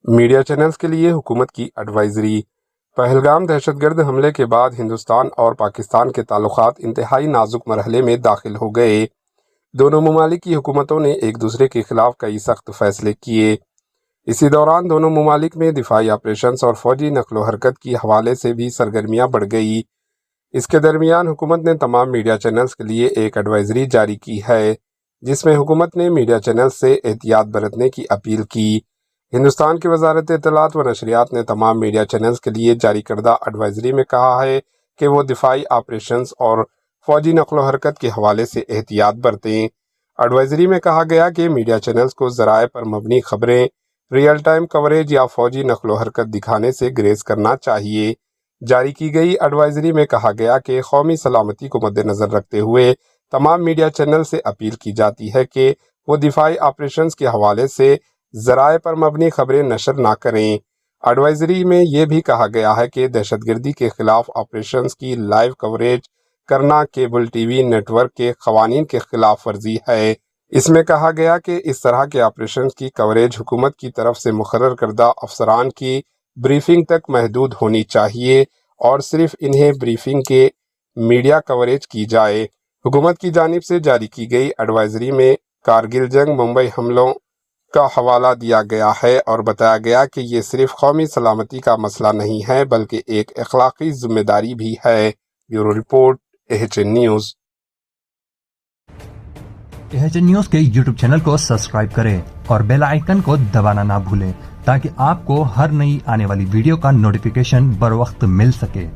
Media channels کے لیے حکومت کی ایڈوائزری۔ پہلگام دہشت گرد حملے کے بعد ہندوستان اور پاکستان کے تعلقات انتہائی نازک مرحلے میں داخل ہو گئے۔ دونوں ممالک کی حکومتوں نے ایک دوسرے کے خلاف کئی سخت فیصلے کیے۔ اسی دوران دونوں ممالک میں دفاعی آپریشنز اور فوجی نقل و حرکت کی حوالے سے بھی سرگرمیاں بڑھ گئی۔ اس کے درمیان حکومت نے تمام میڈیا چینلز کے لیے ایک ایڈوائزری جاری کی ہے، جس میں حکومت نے میڈیا چینلز سے احتیاط برتنے کی اپیل کی۔ ہندوستان کی وزارت اطلاعات و نشریات نے تمام میڈیا چینلز کے لیے جاری کردہ ایڈوائزری میں کہا ہے کہ وہ دفاعی آپریشنز اور فوجی نقل و حرکت کے حوالے سے احتیاط برتیں۔ ایڈوائزری میں کہا گیا کہ میڈیا چینلز کو ذرائع پر مبنی خبریں، ریئل ٹائم کوریج یا فوجی نقل و حرکت دکھانے سے گریز کرنا چاہیے۔ جاری کی گئی ایڈوائزری میں کہا گیا کہ قومی سلامتی کو مد نظر رکھتے ہوئے تمام میڈیا چینل سے اپیل کی جاتی ہے کہ وہ دفاعی آپریشنز کے حوالے سے ذرائع پر مبنی خبریں نشر نہ کریں۔ ایڈوائزری میں یہ بھی کہا گیا ہے کہ دہشت گردی کے خلاف آپریشنز کی لائیو کوریج کرنا cable T V network کے قوانین کے خلاف ورزی ہے۔ اس میں کہا گیا کہ اس طرح کے آپریشنز کی کوریج حکومت کی طرف سے مقرر کردہ افسران کی بریفنگ تک محدود ہونی چاہیے اور صرف انہیں بریفنگ کے میڈیا کوریج کی جائے۔ حکومت کی جانب سے جاری کی گئی ایڈوائزری میں کارگل جنگ، ممبئی حملوں کا حوالہ دیا گیا ہے اور بتایا گیا کہ یہ صرف قومی سلامتی کا مسئلہ نہیں ہے بلکہ ایک اخلاقی ذمہ داری بھی ہے۔ Bureau report, AHN news. AHN news کے یوٹیوب چینل کو سبسکرائب کریں اور بیل آئیکن کو دبانا نہ بھولیں تاکہ آپ کو ہر نئی آنے والی ویڈیو کا نوٹیفیکیشن بر وقت مل سکے۔